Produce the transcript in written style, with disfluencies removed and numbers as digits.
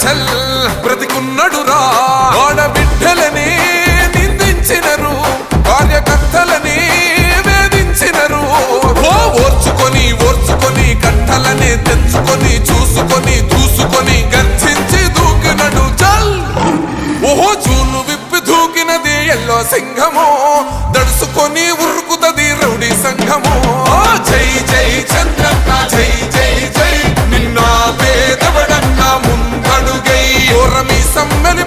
చల్ బ్రతికున్నడురా ఆడబిడ్డలని నిందించినరు కార్యకర్తలని వేధించినరు ఓర్చుకొని ఓర్చుకొని కట్టలని తెంచుకొని చూసుకొని దూసుకొని గర్జించి దూకినడు చల్ ఓహో చూలు విప్పి దూకినది ఎల్లో సింహము దడుసుకొని ఉరుకుతది రౌడీ సంఘము జై జై చంద్రన్న జై జై జై నిన్న పేదవడన్న ముందడుగై ఓరమి సమ్మెలి